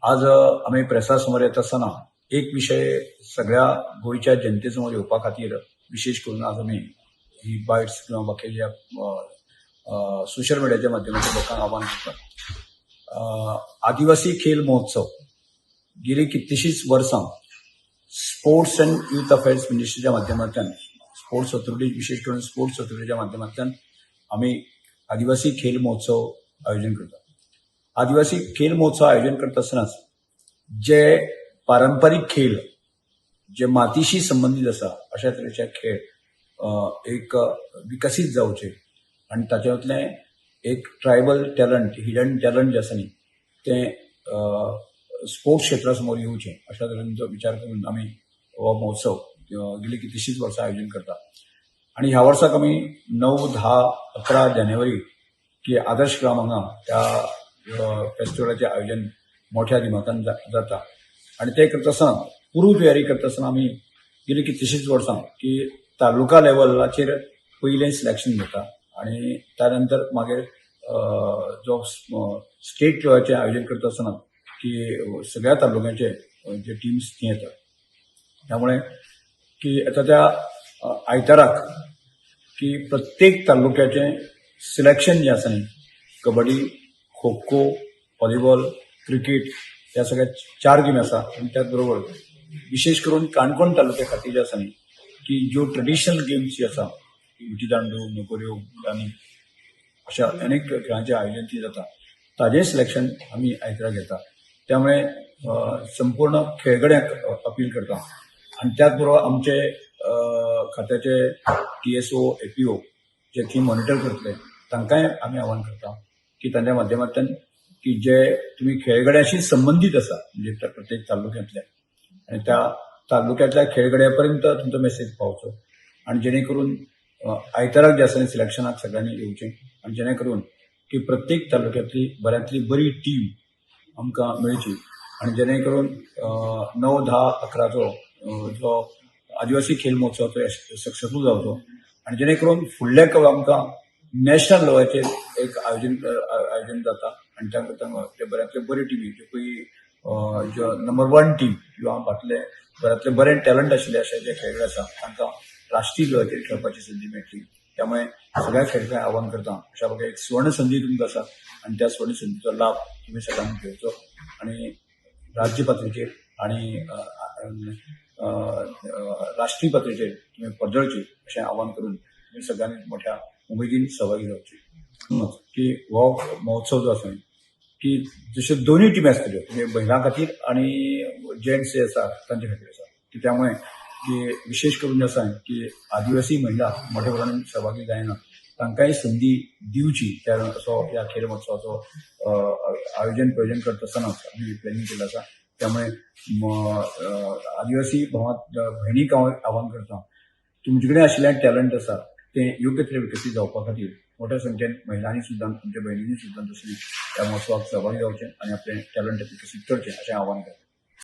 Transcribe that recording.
आज आम्ही प्रेसा समोर येत असताना एक विषय सगळ्या गोयच्या जनतेसमोर येवपा खातीर विशेष करून आज आम्ही ही बायट्स किंवा बाकीच्या सोशल मिडियाच्या माध्यमातून लोकांना आव्हान करतात. आदिवासी खेल महोत्सव गेली कितलीशींच वर्सां स्पोर्ट्स अँड युथ अफेअर्स मिनिस्ट्रीच्या माध्यमांतल्यान स्पोर्ट्स ऑथॉरिटी विशेष करून स्पोर्ट्स ऑथॉरिटीच्या माध्यमांतल्यान आम्ही आदिवासी खेल महोत्सव आयोजन करतात. आदिवासी खेल महोत्सव आयोजन करत असतानाच जे पारंपरिक खेळ जे मातीशी संबंधित असा अशा तरेचे खेळ एक विकसीत जावचे आणि ताच्यातले एक ट्रायबल टॅलंट हिडन टॅलंट जे आसा न्ही ते स्पोर्ट्स क्षेत्रा समोर येवचें अशा तरेचो विचार करून आमी हो महोत्सव गेली कितलीशींच वर्सां आयोजन करता. आणि ह्या वर्साक आमी 9, 10, 11 जानेवारी की आदर्श ग्राम हांगा त्या फेस्टिवलाचें आयोजन मोठ्या दिमाखान जाता. आणि ते करता आसतना पूर्व तयारी करता आसतना आमी गेली कितलीशींच वर्सां की तालुका लेवलाचेर पयलें सिलेक्शन जाता आणि त्यानंतर मागीर जो स्टेट लेवलाचें आयोजन करता आसतना की सगळ्या तालुक्यांचे जे टीम्स थंय येतात. त्यामुळे की आता त्या आयताराक की प्रत्येक तालुक्याचें सिलेक्शन जें आसा न्ही कबड्डी, खो खो, व्हॉलीबॉल, क्रिकेट ह्या सगळ्या 4 गेमी आसा. आणि त्याच बरोबर विशेष करून काणकोण तालुक्या खातीर जे आसा न्ही की ज्यो ट्रेडिशनल गेम्स जी आसा विटी दांडू, नोकऱ्यो, आनी अशा अनेक खेळांचें आयोजन थंय जाता ताजें सिलेक्शन आमी आयतारा घेता. त्यामुळे संपूर्ण खेळगड्यांक अपील करता. आणि त्याच बरोबर आमचे खात्याचे TSO, APO जे थंय मॉनिटर करतले तांकांय आमी आव्हान करता की तांच्या माध्यमांतल्यान की जे तुमी खेळगड्याशी संबंधित आसा म्हणजे प्रत्येक तालुक्यांतल्या आणि त्या तालुक्यांतल्या खेळगड्या पर्यंत तुमचो मेसेज पावचो आणि जेणे करून आयताराक जे आसा सिलेक्शनाक सगळ्यांनी येवचें आणि जेणे करून की प्रत्येक तालुक्यांतली बऱ्यांतली बरी टीम आमकां मेळची आणि जेणे करून 9, 10, 11चो जो आदिवासी खेल महोत्सवाचो सक्सेसफूल जावचो आणि जेणे करून फुडल्या आमकां नॅशनल लेवलाचेर एक आयोजन जाता. आणि त्या करता ते बऱ्यांतले बरे टिमी जे पळय ज्यो नंबर 1 टीम किंवा फाटले बऱ्यांतले बरे टॅलंट आशिल्ले अशे जे खेळगडे आसा तांकां राष्ट्रीय लेवलाचेर खेळपाची संदी मेळटली. त्यामुळे सगळ्या खेळगड्यांक आव्हान करता अशा प्रकारे एक स्वर्ण संदी तुमकां आसा आणि त्या स्वर्ण संदीचो लाभ तुम्ही सगळ्यांनी घेवचो आणि राज्य पातळीचेर आणि राष्ट्रीय पातळीचेर तुम्ही पडजळची अशें आव्हान करून तुम्ही सगळ्यांनी मोठ्या उमेदीन सहभागी जावचे. की हो महोत्सव जो आसा की जश्यो दोनूय टिमी आसतल्यो म्हणजे महिलां खातीर आणि जेंट्स जे आसा तांचे खातीर आसा की त्यामुळे की विशेष करून जे आसा की आदिवासी महिला मोठ्या प्रमाणात सहभागी जायना तांकांय संदी दिवची त्या असो ह्या खेळ महोत्सवाचो आयोजन करता आसतना आमी प्लॅनिंग केल्लें आसा. त्यामुळे आदिवासी भयणीक हांव आव्हान करता तुमचे कडेन आशिल्लें टॅलंट आसा ते योग्य तरेन विकसीत जावपा खातीर मोठ्या संख्येन महिलांनी सुद्दां तुमच्या भयणींनी सुद्दां त्या महोत्सवाक सहभागी जावचें आणि आपलें टॅलंट विकसीत करचें अशें आव्हान करता.